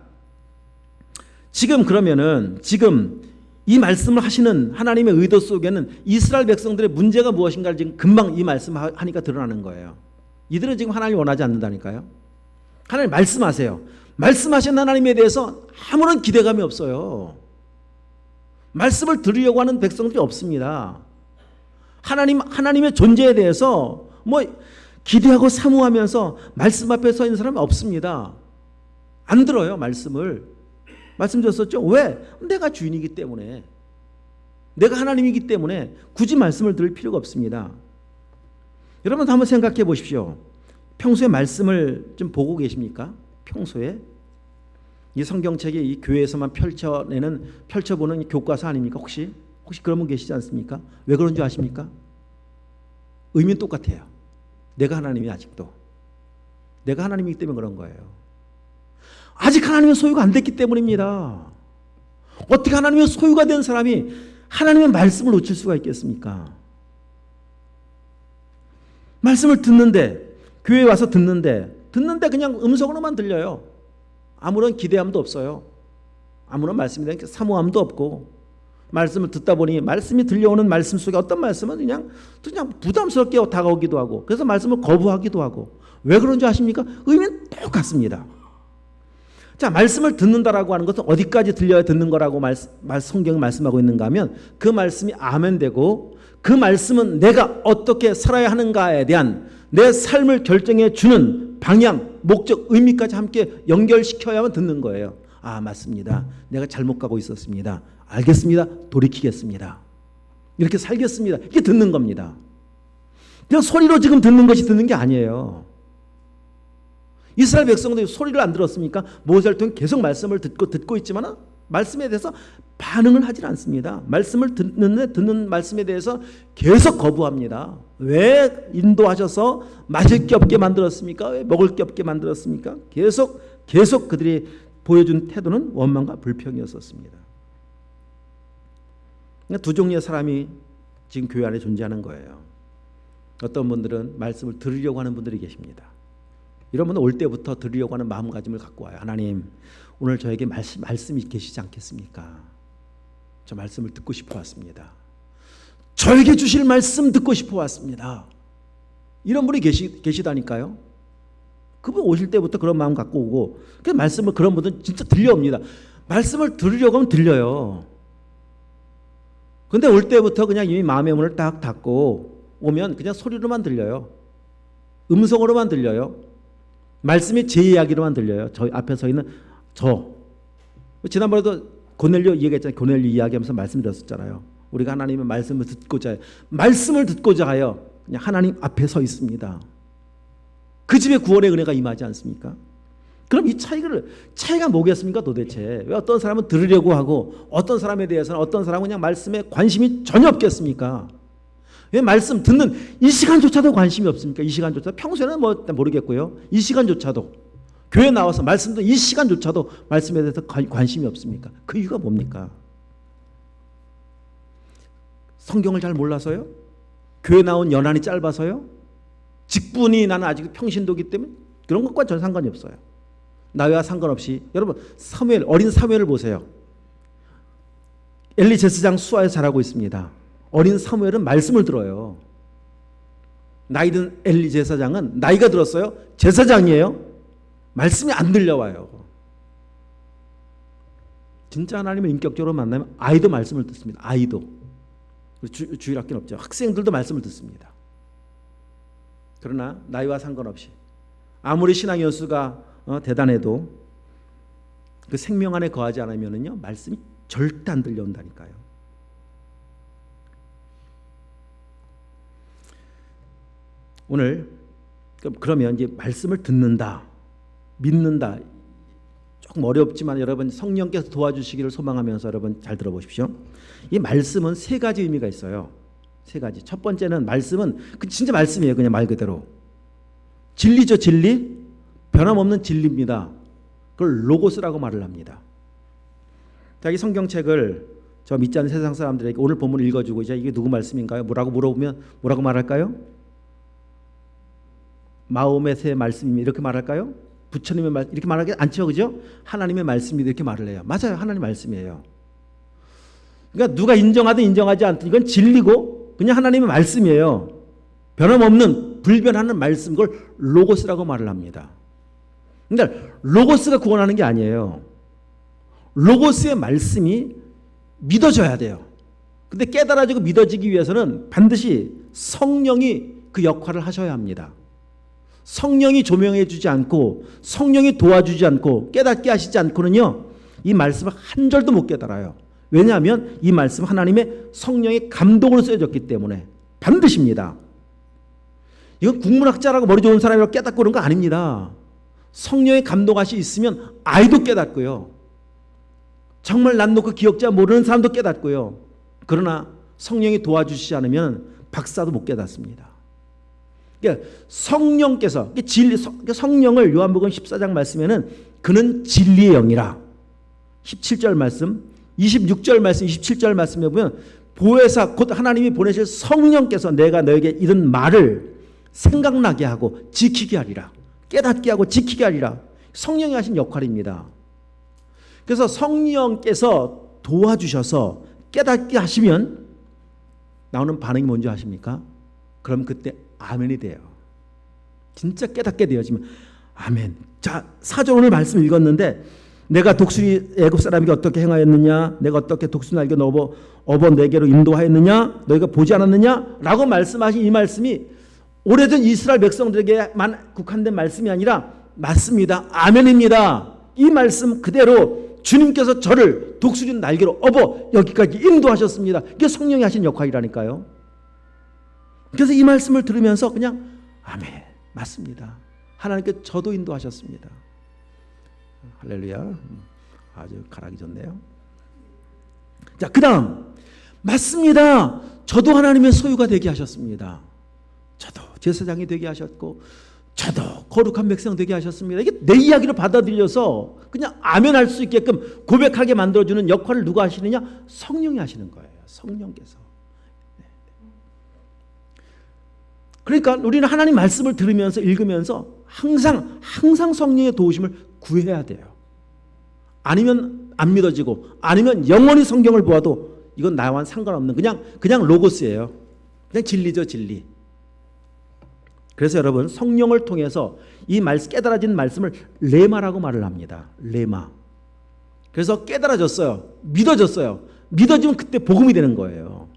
지금 그러면은 지금 이 말씀을 하시는 하나님의 의도 속에는 이스라엘 백성들의 문제가 무엇인가를 지금 금방 이 말씀하니까 드러나는 거예요. 이들은 지금 하나님을 원하지 않는다니까요. 하나님 말씀하세요. 말씀하신 하나님에 대해서 아무런 기대감이 없어요. 말씀을 들으려고 하는 백성들이 없습니다. 하나님의 존재에 대해서 기대하고 사모하면서 말씀 앞에 서 있는 사람이 없습니다. 안 들어요, 말씀을. 말씀드렸었죠. 왜? 내가 주인이기 때문에, 내가 하나님이기 때문에 굳이 말씀을 들을 필요가 없습니다. 여러분 한번 생각해 보십시오. 평소에 말씀을 좀 보고 계십니까? 평소에 이 성경책이 이 교회에서만 펼쳐보는 교과서 아닙니까? 혹시 그런 분 계시지 않습니까? 왜 그런 줄 아십니까? 의미는 똑같아요. 내가 하나님이 아직도 내가 하나님이기 때문에 그런 거예요. 아직 하나님의 소유가 안 됐기 때문입니다. 어떻게 하나님의 소유가 된 사람이 하나님의 말씀을 놓칠 수가 있겠습니까? 말씀을 듣는데, 교회에 와서 듣는데 그냥 음성으로만 들려요. 아무런 기대함도 없어요. 아무런 말씀에 대한 사모함도 없고, 말씀을 듣다 보니 말씀이 들려오는 말씀 속에 어떤 말씀은 그냥 부담스럽게 다가오기도 하고, 그래서 말씀을 거부하기도 하고. 왜 그런지 아십니까? 의미는 똑같습니다. 자, 말씀을 듣는다라고 하는 것은 어디까지 들려야 듣는 거라고 성경이 말씀하고 있는가 하면, 그 말씀이 아멘되고 그 말씀은 내가 어떻게 살아야 하는가에 대한 내 삶을 결정해 주는 방향, 목적, 의미까지 함께 연결시켜야만 듣는 거예요. 아, 맞습니다. 내가 잘못 가고 있었습니다. 알겠습니다. 돌이키겠습니다. 이렇게 살겠습니다. 이게 듣는 겁니다. 그냥 소리로 지금 듣는 것이 듣는 게 아니에요. 이스라엘 백성들이 소리를 안 들었습니까? 모세를 통해 계속 말씀을 듣고 있지만 말씀에 대해서 반응을 하질 않습니다. 말씀을 듣는 말씀에 대해서 계속 거부합니다. 왜 인도하셔서 마실 게 없게 만들었습니까? 왜 먹을 게 없게 만들었습니까? 계속 그들이 보여준 태도는 원망과 불평이었었습니다. 두 종류의 사람이 지금 교회 안에 존재하는 거예요. 어떤 분들은 말씀을 들으려고 하는 분들이 계십니다. 이런 분은 올 때부터 들으려고 하는 마음가짐을 갖고 와요. 하나님, 오늘 저에게 말씀이 계시지 않겠습니까? 저 말씀을 듣고 싶어 왔습니다. 저에게 주실 말씀 듣고 싶어 왔습니다. 이런 분이 계시다니까요. 그분 오실 때부터 그런 마음 갖고 오고, 그 말씀을 그런 분들은 진짜 들려옵니다. 말씀을 들으려고 하면 들려요. 근데 올 때부터 그냥 이미 마음의 문을 딱 닫고 오면 그냥 소리로만 들려요. 음성으로만 들려요. 말씀이 제 이야기로만 들려요. 저 앞에 서 있는 지난번에도 고넬료 얘기했잖아요. 고넬료 이야기하면서 말씀드렸었잖아요. 우리가 하나님의 말씀을 듣고자 하여 그냥 하나님 앞에 서 있습니다. 그 집에 구원의 은혜가 임하지 않습니까? 그럼 이 차이가 뭐겠습니까 도대체? 왜 어떤 사람은 들으려고 하고 어떤 사람에 대해서는, 어떤 사람은 그냥 말씀에 관심이 전혀 없겠습니까? 왜 말씀 듣는 이 시간조차도 관심이 없습니까? 이 시간조차도, 평소에는 모르겠고요. 이 시간조차도, 교회 나와서 말씀 듣는 이 시간조차도 말씀에 대해서 관심이 없습니까? 그 이유가 뭡니까? 성경을 잘 몰라서요? 교회 나온 연한이 짧아서요? 직분이 나는 아직 평신도기 때문에? 그런 것과 전 상관이 없어요. 나이와 상관없이. 여러분, 어린 사무엘을 보세요. 엘리 제사장 수하에서 자라고 있습니다. 어린 사무엘은 말씀을 들어요. 나이 든 엘리 제사장은 나이가 들었어요. 제사장이에요. 말씀이 안 들려와요. 진짜 하나님을 인격적으로 만나면 아이도 말씀을 듣습니다. 아이도. 주일학교는 없죠. 학생들도 말씀을 듣습니다. 그러나 나이와 상관없이 아무리 신앙 연수가 대단해도 그 생명 안에 거하지 않으면요 말씀이 절대 안 들려온다니까요. 오늘 그러면 이제 말씀을 듣는다, 믿는다, 조금 어렵지만 여러분 성령께서 도와주시기를 소망하면서 여러분 잘 들어보십시오. 이 말씀은 세 가지 의미가 있어요. 세 가지. 첫 번째는 말씀은 진짜 말씀이에요. 그냥 말 그대로 진리죠. 진리, 변함없는 진리입니다. 그걸 로고스라고 말을 합니다. 자기 성경책을 저 믿지 않는 세상 사람들에게 오늘 본문을 읽어주고 이제 이게 누구 말씀인가요? 뭐라고 물어보면 뭐라고 말할까요? 마음의 새 말씀입니다. 이렇게 말할까요? 부처님의 말 이렇게 말하기 않죠, 그죠? 하나님의 말씀입니다. 이렇게 말을 해요. 맞아요, 하나님 말씀이에요. 그러니까 누가 인정하든 인정하지 않든 이건 진리고 그냥 하나님의 말씀이에요. 변함없는 불변하는 말씀, 그걸 로고스라고 말을 합니다. 그러니까 로고스가 구원하는 게 아니에요. 로고스의 말씀이 믿어져야 돼요. 근데 깨달아지고 믿어지기 위해서는 반드시 성령이 그 역할을 하셔야 합니다. 성령이 조명해 주지 않고 성령이 도와주지 않고 깨닫게 하시지 않고는요 이 말씀을 한 절도 못 깨달아요. 왜냐하면 이 말씀은 하나님의 성령의 감동으로 쓰여졌기 때문에 반드시입니다. 이건 국문학자라고 머리 좋은 사람이라고 깨닫고 그런 거 아닙니다. 성령의 감동하시 있으면 아이도 깨닫고요. 정말 난 놓고 기억자 모르는 사람도 깨닫고요. 그러나 성령이 도와주시지 않으면 박사도 못 깨닫습니다. 그러니까 성령께서 성령을 요한복음 14장 말씀에는 그는 진리의 영이라 17절 말씀, 26절 말씀, 27절 말씀에 보면 보혜사 곧 하나님이 보내실 성령께서 내가 너에게 이런 말을 생각나게 하고 지키게 하리라. 깨닫게 하고 지키게 하리라. 성령이 하신 역할입니다. 그래서 성령께서 도와주셔서 깨닫게 하시면 나오는 반응이 뭔지 아십니까? 그럼 그때 아멘이 돼요. 진짜 깨닫게 되어지면 아멘. 자, 4절 오늘 말씀 읽었는데 내가 독수리 애굽 사람에게 어떻게 행하였느냐, 내가 어떻게 독수리 날개 업어 내게로 인도하였느냐, 너희가 보지 않았느냐 라고 말씀하신 이 말씀이 오래전 이스라엘 백성들에게만 국한된 말씀이 아니라 맞습니다. 아멘입니다. 이 말씀 그대로 주님께서 저를 독수리 날개로 업어 여기까지 인도하셨습니다. 이게 성령이 하신 역할이라니까요. 그래서 이 말씀을 들으면서 그냥 아멘, 맞습니다. 하나님께 저도 인도하셨습니다. 할렐루야. 아주 가락이 좋네요. 자, 그 다음 맞습니다. 저도 하나님의 소유가 되게 하셨습니다. 저도 제사장이 되게 하셨고 저도 거룩한 백성 되게 하셨습니다. 이게 내 이야기를 받아들여서 그냥 아멘 할 수 있게끔 고백하게 만들어주는 역할을 누가 하시느냐? 성령이 하시는 거예요. 성령께서. 그러니까 우리는 하나님 말씀을 들으면서 읽으면서 항상 성령의 도우심을 구해야 돼요. 아니면 안 믿어지고 아니면 영원히 성경을 보아도 이건 나와는 상관없는 그냥 로고스예요. 그냥 진리죠, 진리. 그래서 여러분 성령을 통해서 이 깨달아진 말씀을 레마라고 말을 합니다. 레마. 그래서 깨달아졌어요. 믿어졌어요. 믿어지면 그때 복음이 되는 거예요.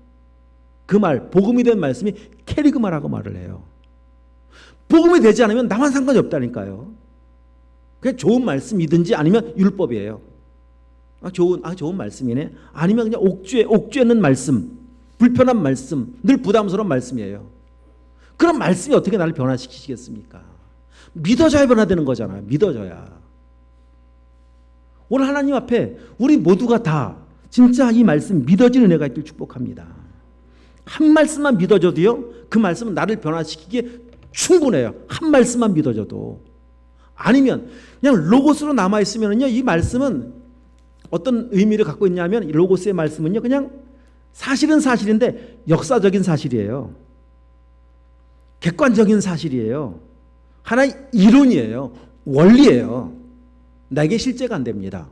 그 말, 복음이 된 말씀이 캐리그마라고 말을 해요. 복음이 되지 않으면 나만 상관이 없다니까요. 그냥 좋은 말씀이든지 아니면 율법이에요. 좋은 말씀이네. 아니면 그냥 옥죄는 말씀, 불편한 말씀, 늘 부담스러운 말씀이에요. 그런 말씀이 어떻게 나를 변화시키시겠습니까? 믿어져야 변화되는 거잖아요. 믿어져야. 오늘 하나님 앞에 우리 모두가 다 진짜 이 말씀 믿어지는 은혜가 있길 축복합니다. 한 말씀만 믿어져도요, 그 말씀은 나를 변화시키기에 충분해요. 한 말씀만 믿어져도. 아니면 그냥 로고스로 남아있으면요, 이 말씀은 어떤 의미를 갖고 있냐면 이 로고스의 말씀은요, 그냥 사실은 사실인데 역사적인 사실이에요. 객관적인 사실이에요. 하나의 이론이에요. 원리예요. 나에게 실제가 안 됩니다.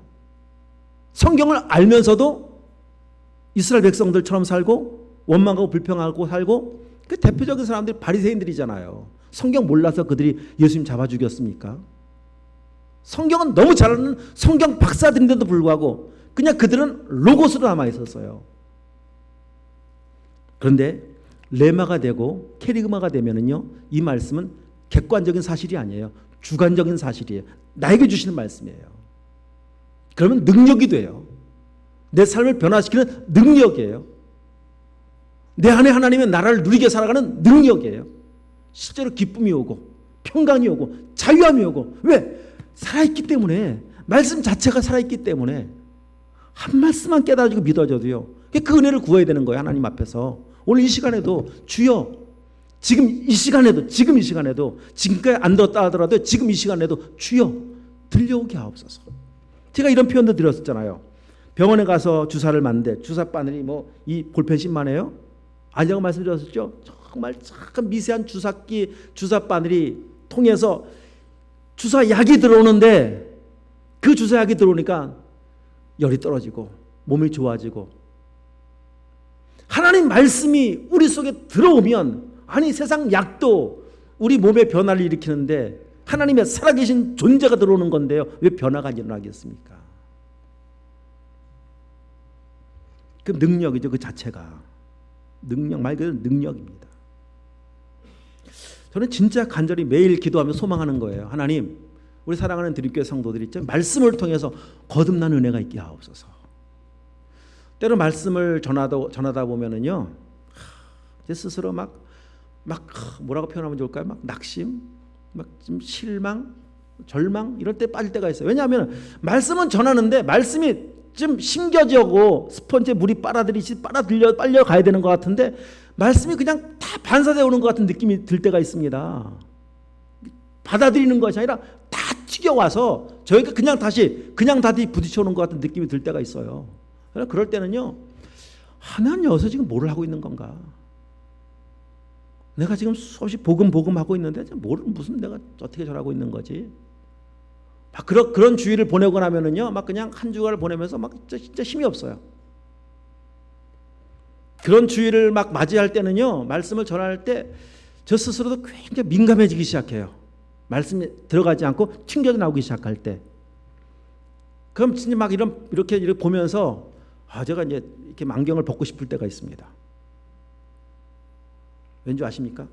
성경을 알면서도 이스라엘 백성들처럼 살고 원망하고 불평하고 살고, 그 대표적인 사람들이 바리새인들이잖아요. 성경 몰라서 그들이 예수님 잡아 죽였습니까? 성경은 너무 잘 아는 성경 박사들인데도 불구하고 그냥 그들은 로고스로 남아 있었어요. 그런데 레마가 되고 캐리그마가 되면은요, 이 말씀은 객관적인 사실이 아니에요. 주관적인 사실이에요. 나에게 주시는 말씀이에요. 그러면 능력이 돼요. 내 삶을 변화시키는 능력이에요. 내 안에 하나님의 나라를 누리게 살아가는 능력이에요. 실제로 기쁨이 오고 평강이 오고 자유함이 오고. 왜? 살아있기 때문에. 말씀 자체가 살아있기 때문에 한 말씀만 깨달아지고 믿어져도요, 그 은혜를 구해야 되는 거예요. 하나님 앞에서. 오늘 이 시간에도 주여, 지금 이 시간에도 지금까지 안 들었다 하더라도 지금 이 시간에도 주여 들려오게 하옵소서. 제가 이런 표현도 드렸었잖아요. 병원에 가서 주사를 맞는데 주사 바늘이 이 볼펜심만 해요? 아니라고 말씀드렸었죠. 정말 참 미세한 주사 바늘이 통해서 주사약이 들어오는데, 그 주사약이 들어오니까 열이 떨어지고 몸이 좋아지고, 하나님 말씀이 우리 속에 들어오면, 아니 세상 약도 우리 몸에 변화를 일으키는데 하나님의 살아계신 존재가 들어오는 건데요, 왜 변화가 일어나겠습니까? 그 능력이죠. 그 자체가 능력, 말 그대로 능력입니다. 저는 진짜 간절히 매일 기도하며 소망하는 거예요. 하나님, 우리 사랑하는 드립교회 성도들이 있죠, 말씀을 통해서 거듭난 은혜가 있게 하옵소서. 때로 말씀을 전하다 보면은요, 제 스스로 막 뭐라고 표현하면 좋을까요? 막 낙심, 막 좀 실망, 절망 이럴 때 빠질 때가 있어요. 왜냐하면 말씀은 전하는데 말씀이 좀 심겨지고 스펀지에 물이 빨려 가야 되는 것 같은데 말씀이 그냥 다 반사되어 오는 것 같은 느낌이 들 때가 있습니다. 받아들이는 것이 아니라 다 튀겨와서 저희가 그냥 다시 부딪혀 오는 것 같은 느낌이 들 때가 있어요. 그럴 때는요, 하나님 여기서 지금 뭐를 하고 있는 건가? 내가 지금 수없이 복음 하고 있는데 무슨 내가 어떻게 저러고 있는 거지? 막 그런 주의를 보내고 나면은요, 막 그냥 한 주간을 보내면서 막 진짜 힘이 없어요. 그런 주의를 막 맞이할 때는요, 말씀을 전할 때 저 스스로도 굉장히 민감해지기 시작해요. 말씀이 들어가지 않고 튕겨져 나오기 시작할 때. 그럼 진짜 막 이렇게 보면서 제가 이제 이렇게 안경을 벗고 싶을 때가 있습니다. 왠지 아십니까?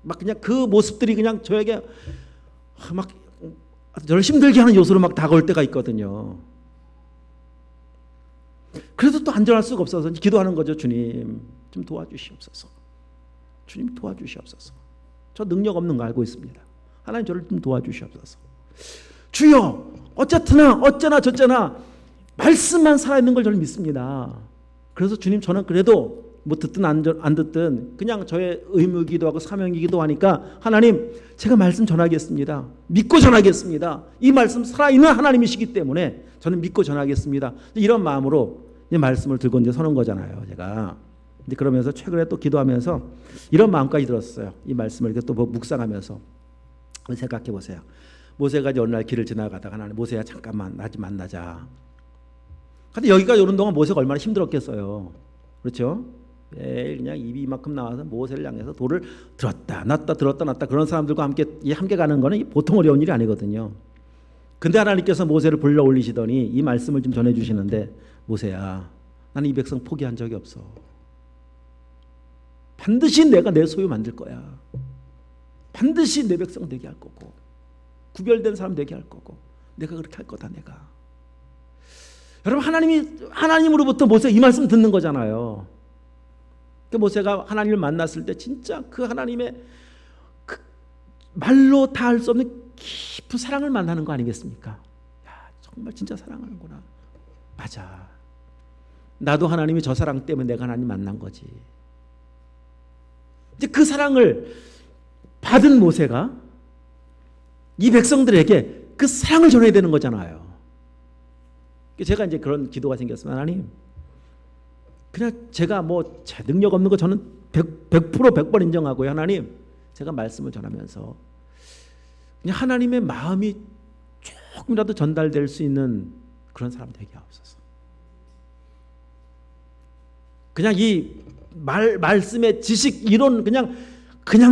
막 그냥 그 모습들이 그냥 저에게 막 저를 힘들게 하는 요소로 막 다가올 때가 있거든요. 그래도 또 안전할 수가 없어서 기도하는 거죠. 주님 좀 도와주시옵소서. 주님 도와주시옵소서. 저 능력 없는 거 알고 있습니다. 하나님 저를 좀 도와주시옵소서. 주여 어쩌나 저쩌나 말씀만 살아있는 걸 저는 믿습니다. 그래서 주님 저는 그래도 뭐 듣든 안 듣든 그냥 저의 의무이기도 하고 사명이기도 하니까 하나님 제가 말씀 전하겠습니다. 믿고 전하겠습니다. 이 말씀 살아있는 하나님이시기 때문에 저는 믿고 전하겠습니다. 이런 마음으로 이 말씀을 들고 이제 서는 거잖아요. 제가. 근데 그러면서 최근에 또 기도하면서 이런 마음까지 들었어요. 이 말씀을 이렇게 또 묵상하면서 생각해 보세요. 모세가 어느 날 길을 지나가다가 하나님 모세야 잠깐만 나 좀 만나자. 근데 여기까지 오는 동안 모세가 얼마나 힘들었겠어요. 그렇죠? 매일 그냥 입이 이만큼 나와서 모세를 향해서 돌을 들었다 놨다 들었다 놨다 그런 사람들과 함께 가는 거는 보통 어려운 일이 아니거든요. 근데 하나님께서 모세를 불러 올리시더니 이 말씀을 좀 전해주시는데 모세야 나는 이 백성 포기한 적이 없어. 반드시 내가 내 소유 만들 거야. 반드시 내 백성 되게 할 거고 구별된 사람 되게 할 거고 내가 그렇게 할 거다 내가. 여러분 하나님으로부터 모세가 이 말씀 듣는 거잖아요. 그 모세가 하나님을 만났을 때 진짜 그 하나님의 그 말로 다 할 수 없는 깊은 사랑을 만나는 거 아니겠습니까? 야, 정말 진짜 사랑하는구나. 맞아. 나도 하나님이 저 사랑 때문에 내가 하나님 만난 거지. 이제 그 사랑을 받은 모세가 이 백성들에게 그 사랑을 전해야 되는 거잖아요. 제가 이제 그런 기도가 생겼습니다. 하나님, 그냥 제가 뭐 제 능력 없는 거 저는 100% 100번 인정하고요. 하나님, 제가 말씀을 전하면서 그냥 하나님의 마음이 조금이라도 전달될 수 있는 그런 사람 되게 하옵소서. 그냥 이 말씀의 지식 이론 그냥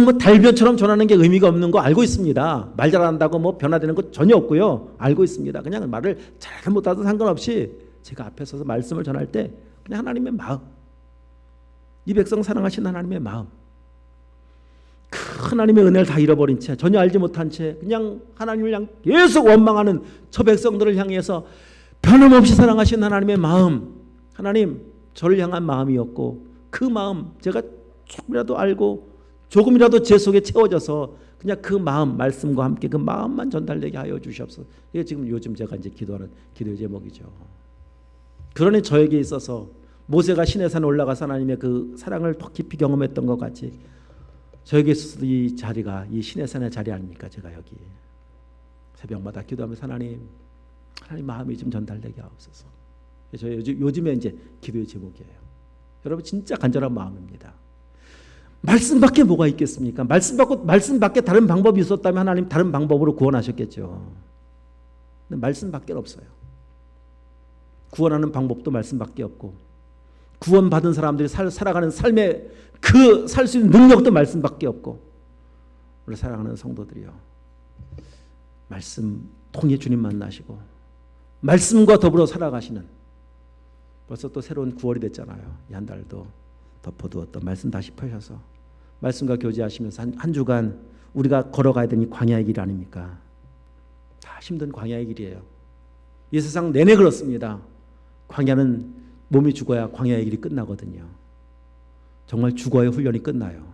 뭐 달변처럼 전하는 게 의미가 없는 거 알고 있습니다. 말 잘한다고 뭐 변화되는 거 전혀 없고요. 알고 있습니다. 그냥 말을 잘 못하든 상관없이 제가 앞에 서서 말씀을 전할 때 그냥 하나님의 마음, 이 백성 사랑하신 하나님의 마음, 그 하나님의 은혜를 다 잃어버린 채 전혀 알지 못한 채 그냥 하나님을 향해 계속 원망하는 저 백성들을 향해서 변함없이 사랑하신 하나님의 마음, 하나님 저를 향한 마음이었고 그 마음 제가 조금이라도 알고 조금이라도 제 속에 채워져서 그냥 그 마음 말씀과 함께 그 마음만 전달되게 하여 주시옵소서. 이게 지금 요즘 제가 이제 기도하는 기도의 제목이죠. 그러니 저에게 있어서 모세가 시내산에 올라가서 하나님의 그 사랑을 더 깊이 경험했던 것 같이 저에게 있어서도 이 자리가 이 시내산의 자리 아닙니까? 제가 여기 새벽마다 기도하면서 하나님 마음이 좀 전달되게 하옵소서. 저 요즘에 이제 기도의 제목이에요. 여러분 진짜 간절한 마음입니다. 말씀밖에 뭐가 있겠습니까? 말씀밖에 다른 방법이 있었다면 하나님 다른 방법으로 구원하셨겠죠. 근데 말씀밖에 없어요. 구원하는 방법도 말씀밖에 없고 구원받은 사람들이 살아가는 삶의 그 살 수 있는 능력도 말씀밖에 없고 우리 사랑하는 성도들이요. 말씀 통해 주님 만나시고 말씀과 더불어 살아가시는 벌써 또 새로운 9월이 됐잖아요. 이 한 달도 덮어두었던 말씀 다시 펴셔서 말씀과 교제하시면서 한 주간 우리가 걸어가야 되는 이 광야의 길 아닙니까? 다 힘든 광야의 길이에요. 이 세상 내내 그렇습니다. 광야는 몸이 죽어야 광야의 길이 끝나거든요. 정말 죽어야 훈련이 끝나요.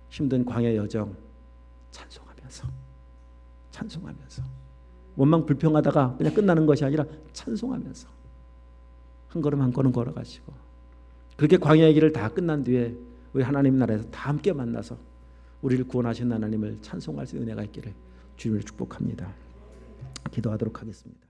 힘든 광야의 여정 찬송하면서 원망 불평하다가 그냥 끝나는 것이 아니라 찬송하면서 한 걸음 한 걸음 걸어가시고 그렇게 광야의 길을 다 끝난 뒤에 우리 하나님 나라에서 다 함께 만나서 우리를 구원하신 하나님을 찬송할 수 있는 은혜가 있기를 주님을 축복합니다. 기도하도록 하겠습니다.